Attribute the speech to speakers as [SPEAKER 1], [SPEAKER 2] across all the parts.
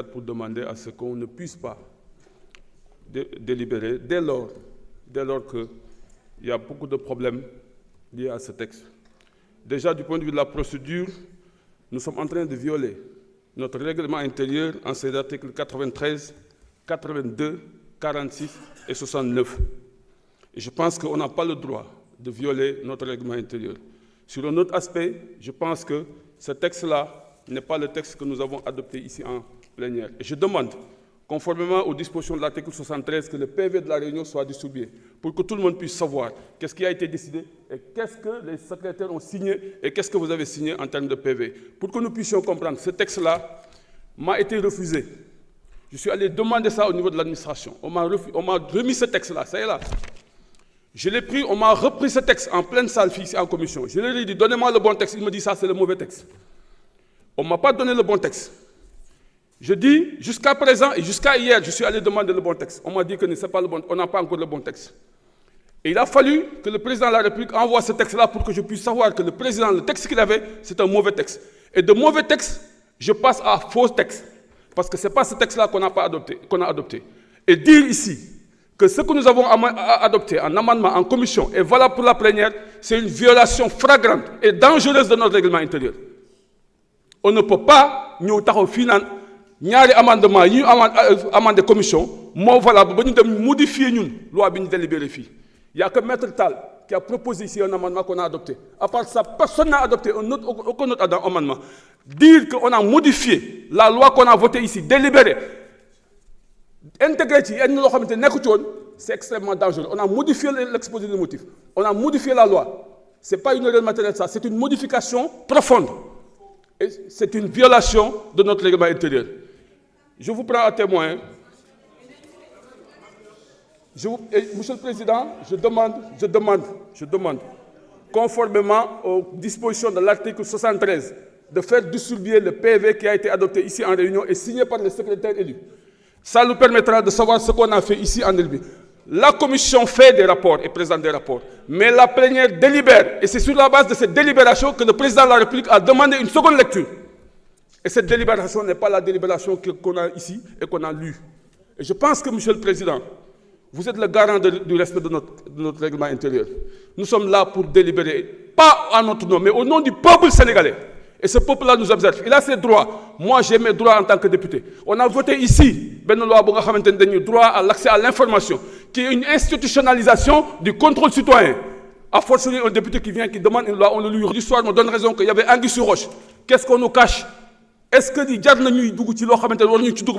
[SPEAKER 1] pour demander à ce qu'on ne puisse pas délibérer dès lors qu'il y a beaucoup de problèmes liés à ce texte. Déjà, du point de vue de la procédure, nous sommes en train de violer notre règlement intérieur en ses articles 93, 82, 46 et 69. Et je pense qu'on n'a pas le droit de violer notre règlement intérieur. Sur un autre aspect, je pense que ce texte-là n'est pas le texte que nous avons adopté ici en plénière. Et je demande, conformément aux dispositions de l'article 73, que le PV de la réunion soit distribué pour que tout le monde puisse savoir qu'est-ce qui a été décidé et qu'est-ce que les secrétaires ont signé et qu'est-ce que vous avez signé en termes de PV. Pour que nous puissions comprendre, ce texte-là m'a été refusé. Je suis allé demander ça au niveau de l'administration. On m'a remis ce texte-là, ça y est là. Je l'ai pris, on m'a repris ce texte en pleine salle ici en commission. Je leur ai dit, donnez-moi le bon texte. Il me dit, ça c'est le mauvais texte. On ne m'a pas donné le bon texte. Je dis, jusqu'à présent et jusqu'à hier, je suis allé demander le bon texte. On m'a dit que ce n'est pas le bon, on n'a pas encore le bon texte. Et il a fallu que le président de la République envoie ce texte-là pour que je puisse savoir que le texte qu'il avait, c'est un mauvais texte. Et de mauvais texte, je passe à faux texte. Parce que ce n'est pas ce texte-là qu'on a adopté. Et dire ici que ce que nous avons adopté en amendement, en commission, est valable pour la plénière, c'est une violation flagrante et dangereuse de notre règlement intérieur. On ne peut pas nous ñaari amendement yi amendé commission moo valable ba ñu dem modifier ñun loi bi ñu délibéré fii. Il n'y a que Maître Tall qui a proposé ici un amendement qu'on a adopté. À part ça, personne n'a adopté aucun autre amendement. Dire qu'on a modifié la loi qu'on a votée ici, délibérée, intégrée, c'est extrêmement dangereux. On a modifié l'exposé des motifs. On a modifié la loi. Ce n'est pas une erreur matérielle, ça. C'est une modification profonde. Et c'est une violation de notre règlement intérieur. Je vous prends à témoin. Monsieur le Président, je demande, conformément aux dispositions de l'article 73, de faire distribuer le PV qui a été adopté ici en réunion et signé par le secrétaire élu. Ça nous permettra de savoir ce qu'on a fait ici en Elbi. La commission fait des rapports et présente des rapports, mais la plénière délibère. Et c'est sur la base de cette délibération que le président de la République a demandé une seconde lecture. Et cette délibération n'est pas la délibération qu'on a ici et qu'on a lue. Et je pense que, Monsieur le Président, vous êtes le garant du respect de notre règlement intérieur. Nous sommes là pour délibérer, pas à notre nom, mais au nom du peuple sénégalais. Et ce peuple-là nous observe. Il a ses droits. Moi, j'ai mes droits en tant que député. On a voté ici, une loi droit à l'accès à l'information, qui est une institutionnalisation du contrôle citoyen. A fortiori, un député qui vient, qui demande une loi, on le lui l'histoire me donne raison qu'il y avait anguille sur roche. Qu'est-ce qu'on nous cache? Est-ce que le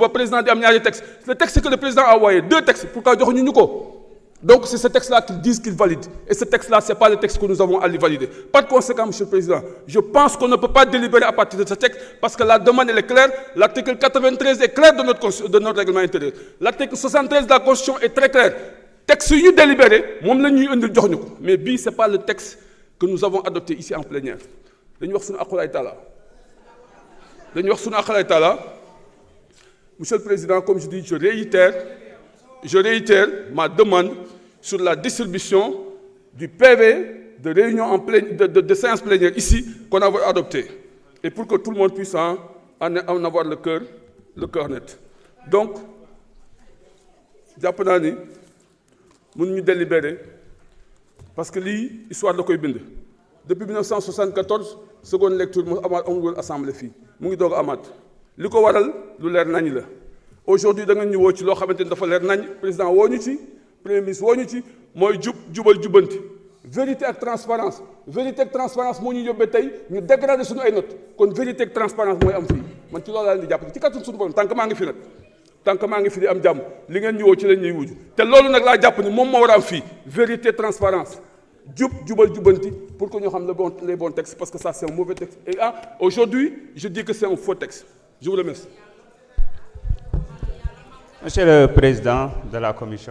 [SPEAKER 1] président a amené des textes? Le texte que le président a envoyé, 2 textes, pourquoi nous donc c'est ce texte-là qu'ils disent qu'ils valident. Et ce texte-là, ce n'est pas le texte que nous avons à valider. Par conséquent, Monsieur le Président, je pense qu'on ne peut pas délibérer à partir de ce texte parce que la demande elle est claire. L'article 93 est clair de notre règlement intérieur. L'article 73 de la Constitution est très clair. Texte délibéré, mais ce n'est pas le texte que nous avons adopté ici en plénière. Monsieur le Président, comme je dis, je réitère ma demande sur la distribution du PV de réunion de séance plénière ici qu'on a adopté. Et pour que tout le monde puisse en avoir le cœur net. Donc, Japonani, nous nous délibérer parce que l'histoire de Koybinde. Depuis 1974, seconde lecture, nous avons l'Assemblée fille. Nous avons amat. Ce qui waral lu leer nañ la. Aujourd'hui da nga ñu woo ci loo xamante ni dafa leer nañ président woo ñu ci premier ministre woo ñu ci mooy jubal jubanti vérité ak transparence moo ñu yóbbee tey ñu dégradé suñu ay notes kon vérité ak transparence mooy am fii man ci loolu laa leen di jàpp ci kàttan suñu borom tant que maa ngi fi nag tant que maa ngi fi di am jàmm li ngeen ñu woo ci lañ ñuy wuju te loolu nag laa jàpp ni moom moo war a am fii vérité transparence jubal jubanti pour que ñu xam les bons textes parce que ça c'est un mauvais texte et aujourd'hui je dis que c'est un faux texte. Je vous remercie.
[SPEAKER 2] Monsieur le Président de la Commission.